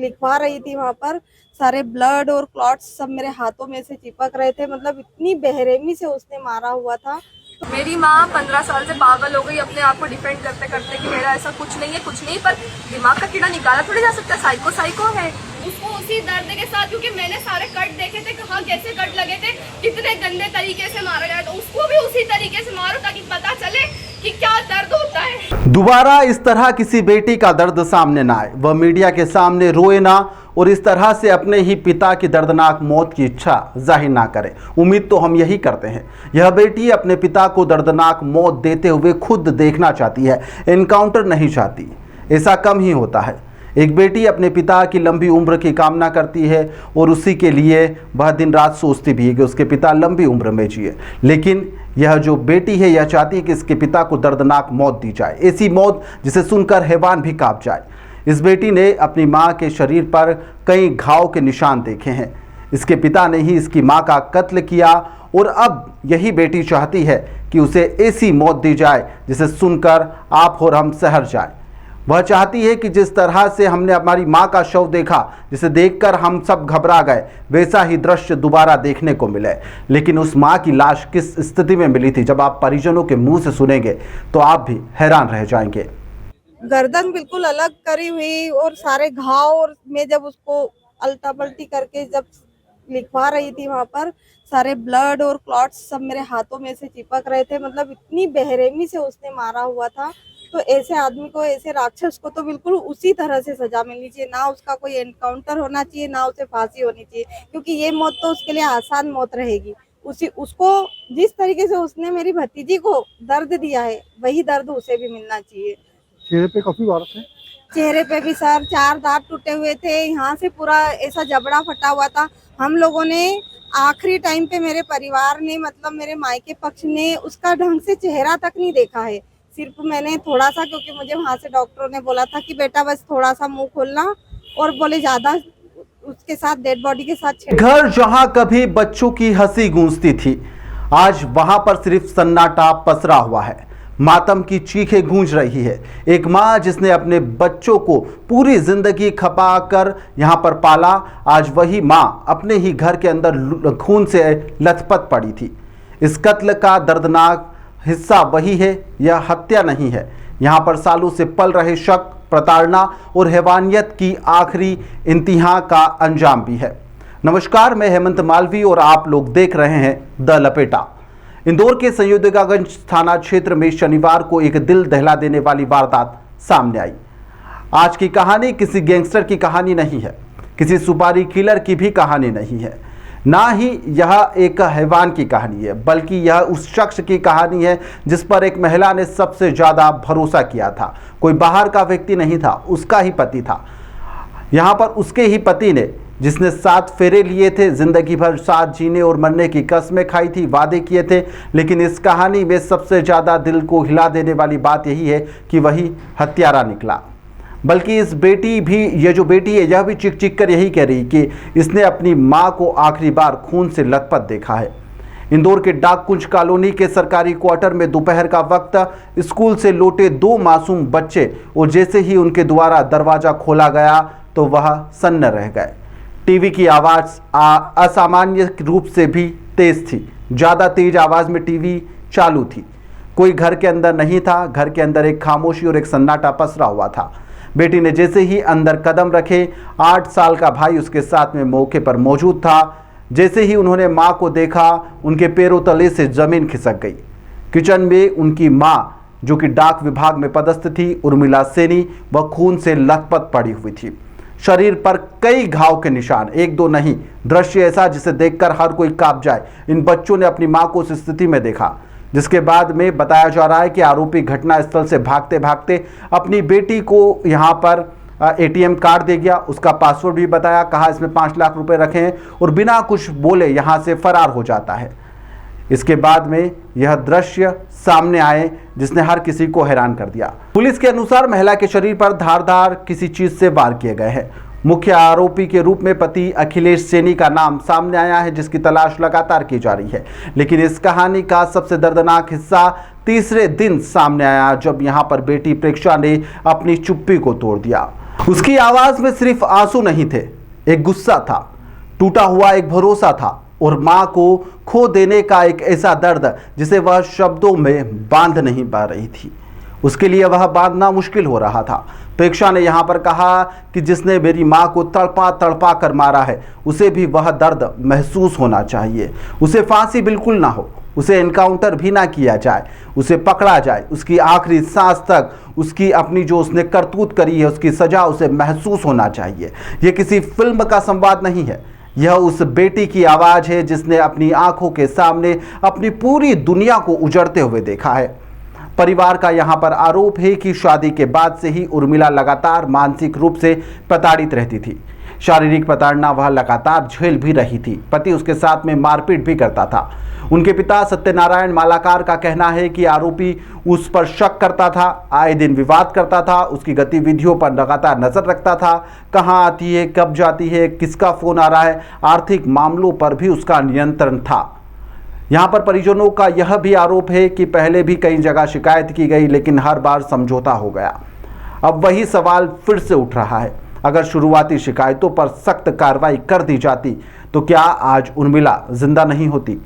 लिखवा रही थी वहां पर, सारे ब्लड और क्लॉट्स सब मेरे हाथों में से चिपक रहे थे। मतलब इतनी बेरहमी से उसने मारा हुआ था। मेरी माँ 15 साल से पागल हो गई अपने आप को डिफेंड करते करते कि मेरा ऐसा कुछ नहीं है, कुछ नहीं। पर दिमाग का कीड़ा निकाला थोड़ी जा सकता, साइको साइको है। उसको उसी दर्द के साथ, क्योंकि मैंने सारे कट देखे थे, कहाँ कैसे कट लगे थे, कितने गंदे तरीके से मारा गया, तो उसको भी उसी तरीके से मारो ताकि पता चले कि क्या दर्द होता है। दोबारा इस तरह किसी बेटी का दर्द सामने ना आए, वह मीडिया के सामने रोए ना और इस तरह से अपने ही पिता की दर्दनाक मौत की इच्छा जाहिर ना करे। उम्मीद तो हम यही करते हैं। यह बेटी अपने पिता को दर्दनाक मौत देते हुए खुद देखना चाहती है, एनकाउंटर नहीं चाहती। ऐसा कम ही होता है। एक बेटी अपने पिता की लंबी उम्र की कामना करती है और उसी के लिए वह दिन रात सोचती भी है कि उसके पिता लंबी उम्र में जिए। लेकिन यह जो बेटी है यह चाहती है कि इसके पिता को दर्दनाक मौत दी जाए, ऐसी मौत जिसे सुनकर हैवान भी कांप जाए। इस बेटी ने अपनी मां के शरीर पर कई घाव के निशान देखे हैं। इसके पिता ने ही इसकी मां का कत्ल किया और अब यही बेटी चाहती है कि उसे ऐसी मौत दी जाए जिसे सुनकर आप और हम सहर जाए। वह चाहती है कि जिस तरह से हमने हमारी मां का शव देखा, जिसे देखकर हम सब घबरा गए, वैसा ही दृश्य दोबारा देखने को मिले। लेकिन उस मां की लाश किस स्थिति में मिली थी, जब आप परिजनों के मुंह से सुनेंगे तो आप भी हैरान रह जाएंगे। गर्दन बिल्कुल अलग करी हुई और सारे घाव, और मैं जब उसको अल्टा पल्टी करके जब लिखवा रही थी वहां पर, सारे ब्लड और क्लॉट्स सब मेरे हाथों में से चिपक रहे थे। मतलब इतनी बेरहमी से उसने मारा हुआ था। तो ऐसे आदमी को, ऐसे राक्षस को तो बिल्कुल उसी तरह से सजा मिलनी चाहिए। ना उसका कोई एनकाउंटर होना चाहिए, ना उसे फांसी होनी चाहिए, क्योंकि ये मौत तो उसके लिए आसान मौत रहेगी। उसको जिस तरीके से उसने मेरी भतीजी को दर्द दिया है, वही दर्द उसे भी मिलना चाहिए। चेहरे पे काफी वार थे। चेहरे पे भी सर 4 दांत टूटे हुए थे, यहाँ से पूरा ऐसा जबड़ा फटा हुआ था। हम लोगों ने आखिरी टाइम पे, मेरे परिवार ने, मतलब मेरे मायके पक्ष ने उसका ढंग से चेहरा तक नहीं देखा है। सिर्फ मैंने थोड़ा सा, क्योंकि मुझे वहां से डॉक्टरों ने बोला था कि बेटा बस थोड़ा सा मुंह खोलना, और बोले ज्यादा उसके साथ डेड बॉडी के साथ घर जहां कभी बच्चों की हंसी गूंजती थी, आज वहां पर सिर्फ सन्नाटा पसरा हुआ है। मातम की चीखें गूंज रही है। एक माँ जिसने अपने बच्चों को पूरी जिंदगी खपा कर यहाँ पर पाला, आज वही माँ अपने ही घर के अंदर खून से लथपथ पड़ी थी। इस कत्ल का दर्दनाक हिस्सा वही है, यह हत्या नहीं है। यहाँ पर सालों से पल रहे शक, प्रताड़ना और हैवानियत की आखिरी इंतहा का अंजाम भी है। नमस्कार, मैं हेमंत मालवी और आप लोग देख रहे हैं द लपेटा। इंदौर के संयोगितागंज थाना क्षेत्र में शनिवार को एक दिल दहला देने वाली वारदात सामने आई। आज की कहानी किसी गैंगस्टर की कहानी नहीं है, किसी सुपारी किलर की भी कहानी नहीं है, ना ही यह एक हैवान की कहानी है, बल्कि यह उस शख्स की कहानी है जिस पर एक महिला ने सबसे ज़्यादा भरोसा किया था। कोई बाहर का व्यक्ति नहीं था, उसका ही पति था। यहाँ पर उसके ही पति ने, जिसने 7 फेरे लिए थे, जिंदगी भर साथ जीने और मरने की कस्में खाई थी, वादे किए थे। लेकिन इस कहानी में सबसे ज़्यादा दिल को हिला देने वाली बात यही है कि वही हत्यारा निकला। बल्कि इस बेटी भी, ये जो बेटी है, यह भी चिक चिक कर यही कह रही कि इसने अपनी माँ को आखिरी बार खून से लथपथ देखा है। इंदौर के डाककुंज कॉलोनी के सरकारी क्वार्टर में दोपहर का वक्त स्कूल से लौटे 2 मासूम बच्चे, और जैसे ही उनके द्वारा दरवाज़ा खोला गया तो वह सन्न रह गए। टीवी की आवाज़ असामान्य रूप से भी तेज थी। ज़्यादा तेज आवाज़ में टीवी चालू थी। कोई घर के अंदर नहीं था। घर के अंदर एक खामोशी और एक सन्नाटा पसरा हुआ था। बेटी ने जैसे ही अंदर कदम रखे, 8 साल का भाई उसके साथ में मौके पर मौजूद था। जैसे ही उन्होंने माँ को देखा, उनके पैरों तले से ज़मीन खिसक गई। किचन में उनकी माँ, जो कि डाक विभाग में पदस्थ थी, उर्मिला सैनी, वह खून से लथपथ पड़ी हुई थी। शरीर पर कई घाव के निशान, 1-2 नहीं। दृश्य ऐसा जिसे देखकर हर कोई कांप जाए। इन बच्चों ने अपनी मां को उस स्थिति में देखा, जिसके बाद में बताया जा रहा है कि आरोपी घटनास्थल से भागते भागते अपनी बेटी को यहां पर ATM कार्ड दे गया। उसका पासवर्ड भी बताया, कहा इसमें 5 लाख रुपए रखें, और बिना कुछ बोले यहां से फरार हो जाता है। इसके बाद में यह दृश्य सामने आए जिसने हर किसी को हैरान कर दिया। पुलिस के अनुसार महिला के शरीर पर धारदार किसी चीज से वार किए गए हैं। मुख्य आरोपी के रूप में पति अखिलेश सैनी का नाम सामने आया है, जिसकी तलाश लगातार की जा रही है। लेकिन इस कहानी का सबसे दर्दनाक हिस्सा तीसरे दिन सामने आया, जब यहां पर बेटी प्रेक्षा ने अपनी चुप्पी को तोड़ दिया। उसकी आवाज में सिर्फ आंसू नहीं थे, एक गुस्सा था, टूटा हुआ एक भरोसा था और मां को खो देने का एक ऐसा दर्द जिसे वह शब्दों में बांध नहीं पा रही थी। उसके लिए वह बांधना मुश्किल हो रहा था। प्रेक्षा ने यहाँ पर कहा कि जिसने मेरी माँ को तड़पा तड़पा कर मारा है उसे भी वह दर्द महसूस होना चाहिए। उसे फांसी बिल्कुल ना हो, उसे एनकाउंटर भी ना किया जाए, उसे पकड़ा जाए, उसकी आखिरी सांस तक उसकी अपनी जो उसने करतूत करी है उसकी सजा उसे महसूस होना चाहिए। ये किसी फिल्म का संवाद नहीं है, यह उस बेटी की आवाज़ है जिसने अपनी आंखों के सामने अपनी पूरी दुनिया को उजड़ते हुए देखा है। परिवार का यहाँ पर आरोप है कि शादी के बाद से ही उर्मिला लगातार मानसिक रूप से प्रताड़ित रहती थी। शारीरिक प्रताड़ना वह लगातार झेल भी रही थी। पति उसके साथ में मारपीट भी करता था। उनके पिता सत्यनारायण मालाकार का कहना है कि आरोपी उस पर शक करता था, आए दिन विवाद करता था, उसकी गतिविधियों पर लगातार नजर रखता था, कहाँ आती है, कब जाती है, किसका फोन आ रहा है, आर्थिक मामलों पर भी उसका नियंत्रण था। यहाँ पर परिजनों का यह भी आरोप है कि पहले भी कई जगह शिकायत की गई लेकिन हर बार समझौता हो गया। अब वही सवाल फिर से उठ रहा है, अगर शुरुआती शिकायतों पर सख्त कार्रवाई कर दी जाती तो क्या आज उर्मिला जिंदा नहीं होती।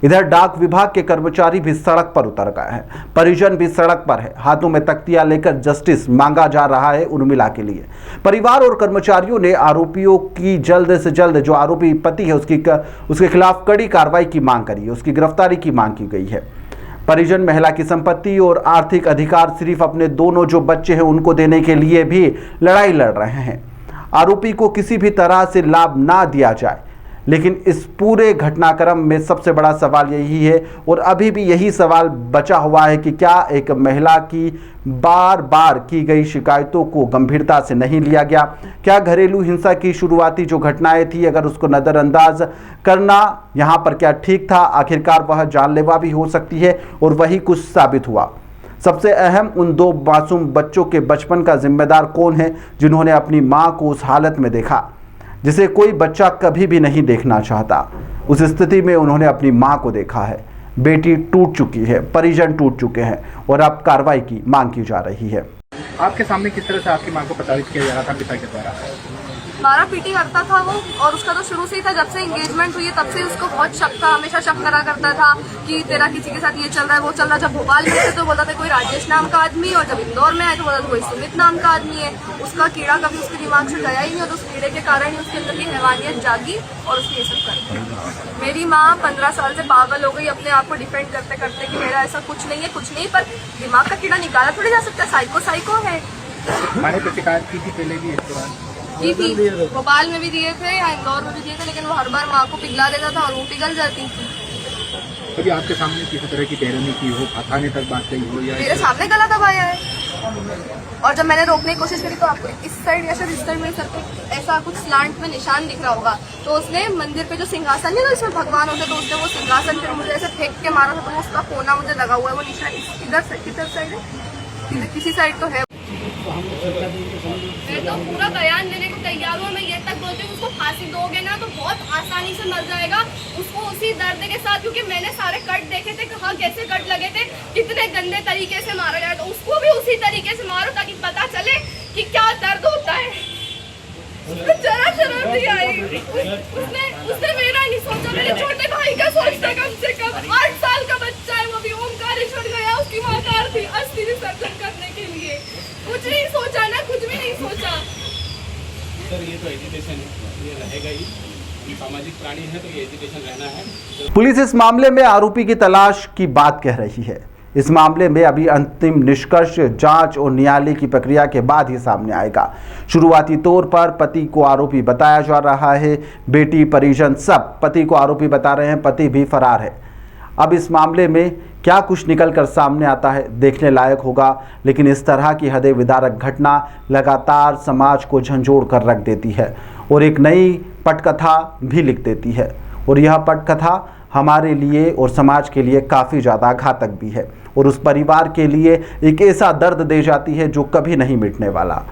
इधर डाक विभाग के कर्मचारी भी सड़क पर उतर गए हैं, परिजन भी सड़क पर है, हाथों में तख्तियां लेकर जस्टिस मांगा जा रहा है उर्मिला के लिए। परिवार और कर्मचारियों ने आरोपियों की जल्द से जल्द, जो आरोपी पति है उसके खिलाफ कड़ी कार्रवाई की मांग करी है, उसकी गिरफ्तारी की मांग की गई है। परिजन महिला की संपत्ति और आर्थिक अधिकार सिर्फ अपने दोनों जो बच्चे हैं उनको देने के लिए भी लड़ाई लड़ रहे हैं। आरोपी को किसी भी तरह से लाभ ना दिया जाए, लेकिन इस पूरे घटनाक्रम में सबसे बड़ा सवाल यही है और अभी भी यही सवाल बचा हुआ है कि क्या एक महिला की बार बार की गई शिकायतों को गंभीरता से नहीं लिया गया। क्या घरेलू हिंसा की शुरुआती जो घटनाएं थी अगर उसको नज़रअंदाज करना यहाँ पर क्या ठीक था। आखिरकार वह जानलेवा भी हो सकती है और वही कुछ साबित हुआ। सबसे अहम, उन दो मासूम बच्चों के बचपन का जिम्मेदार कौन है जिन्होंने अपनी माँ को उस हालत में देखा जिसे कोई बच्चा कभी भी नहीं देखना चाहता। उस स्थिति में उन्होंने अपनी मां को देखा है। बेटी टूट चुकी है, परिजन टूट चुके हैं और अब कार्रवाई की मांग की जा रही है। आपके सामने किस तरह से आपकी मां को प्रताड़ित किया जा रहा था पिता के द्वारा? मारा पीटी करता था वो, और उसका तो शुरू से ही था, जब से एंगेजमेंट हुई है तब से उसको बहुत शक था, हमेशा शक करा करता था कि तेरा किसी के साथ ये चल रहा है वो चल रहा है। जब भोपाल में थे तो बोलता था कोई राजेश नाम का आदमी, और जब इंदौर में आए तो बोलता था कोई सुमित नाम का आदमी है। उसका कीड़ा कभी उसके दिमाग से गया ही नहीं, और उस कीड़े के कारण ही उसके अंदर की हैवानियत जागी और उसने ये सब कर। मेरी माँ 15 साल से पागल हो गई अपने आप को डिफेंड करते करते कि मेरा ऐसा कुछ नहीं है, कुछ नहीं, पर दिमाग का कीड़ा निकाला थोड़ी जा सकता है, साइको है। मैंने तो शिकायत की थी पहले भी इस दौरान की थी, भोपाल में भी दिए थे या इंदौर में भी दिए थे, लेकिन वो हर बार माँ को पिघला देता था और वो पिघल जाती थी। कभी आपके सामने किसी तरह की बेरहमी की हो, थाने तक बात कही हो या मेरे सामने गला दबाया है, और जब मैंने रोकने की कोशिश करी तो आपको इस साइड या शायद इस साइड में सर पे ऐसा कुछ स्लांट में निशान दिख रहा होगा, तो उसने मंदिर पे जो सिंहासन है ना इसमें भगवान होते तो उसने वो सिंहासन फिर मुझे ऐसे फेंक के मारा था, तो उसका कोना मुझे लगा हुआ है, वो निशान इधर किधर साइड है, किसी साइड तो है। मैं तो पूरा बयान देने को तैयार हूँ। मैं ये तक बोलती हूँ उसको फांसी दोगे ना तो बहुत आसानी से मर जाएगा, उसको उसी दर्द के साथ, क्योंकि मैंने सारे कट देखे थे, कहाँ कैसे कट लगे थे, कितने गंदे तरीके से मारा गया, तो उसको भी उसी तरीके से मारो ताकि पता चले कि क्या दर्द होता है। जरा शर्म नहीं आई, उसने मेरा नहीं सोचा, मेरे छोटे भाई का सोचता। कम से कम 8 साल का बच्चा है, वो भी ओमकारेश्वर गया उसकी माँ थी अस्थि विसर्जन करने के लिए, कुछ नहीं सोचा ना, कुछ भी नहीं सोचा। सर ये तो एजुकेशन ये रहेगा ही, ये सामाजिक प्राणी है तो ये एजुकेशन रहना है। पुलिस इस मामले में आरोपी की तलाश की बात कह रही है। इस मामले में अभी अंतिम निष्कर्ष जांच और न्यायालय की प्रक्रिया के बाद ही सामने आएगा। शुरुआती तौर पर पति को आरोपी बताया जा रहा है, बेटी, परिजन सब पति को आरोपी बता रहे हैं, पति भी फरार है। अब इस मामले में क्या कुछ निकल कर सामने आता है देखने लायक होगा, लेकिन इस तरह की हृदय विदारक घटना लगातार समाज को झंझोड़ कर रख देती है और एक नई पटकथा भी लिख देती है, और यह पटकथा हमारे लिए और समाज के लिए काफ़ी ज़्यादा घातक भी है और उस परिवार के लिए एक ऐसा दर्द दे जाती है जो कभी नहीं मिटने वाला।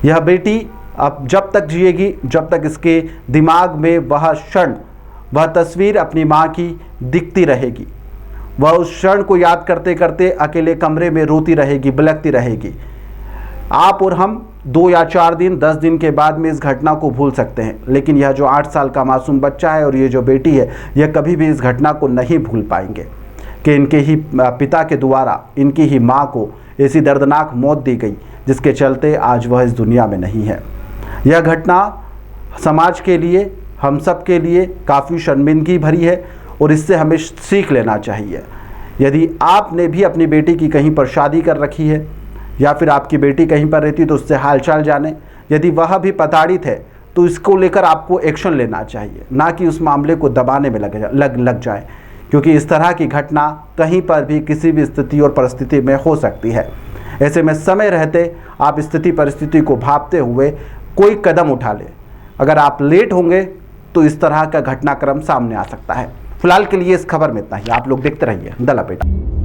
यह बेटी अब जब तक जिएगी, जब तक इसके दिमाग में वह क्षण, वह तस्वीर अपनी माँ की दिखती रहेगी, वह उस क्षण को याद करते करते अकेले कमरे में रोती रहेगी, बिलखती रहेगी। आप और हम 2 या 4 दिन 10 दिन के बाद में इस घटना को भूल सकते हैं, लेकिन यह जो 8 साल का मासूम बच्चा है और ये जो बेटी है, यह कभी भी इस घटना को नहीं भूल पाएंगे कि इनके ही पिता के द्वारा इनकी ही माँ को ऐसी दर्दनाक मौत दी गई, जिसके चलते आज वह इस दुनिया में नहीं है। यह घटना समाज के लिए, हम सब के लिए काफ़ी शर्मिंदगी भरी है और इससे हमें सीख लेना चाहिए। यदि आपने भी अपनी बेटी की कहीं पर शादी कर रखी है या फिर आपकी बेटी कहीं पर रहती है तो उससे हालचाल जाने। यदि वह भी प्रताड़ित है तो इसको लेकर आपको एक्शन लेना चाहिए, ना कि उस मामले को दबाने में लग जाए, क्योंकि इस तरह की घटना कहीं पर भी किसी भी स्थिति और परिस्थिति में हो सकती है। ऐसे में समय रहते आप स्थिति परिस्थिति को भांपते हुए कोई कदम उठा लें। अगर आप लेट होंगे तो इस तरह का घटनाक्रम सामने आ सकता है। फिलहाल के लिए इस खबर में इतना ही। आप लोग देखते रहिए द लपेटा।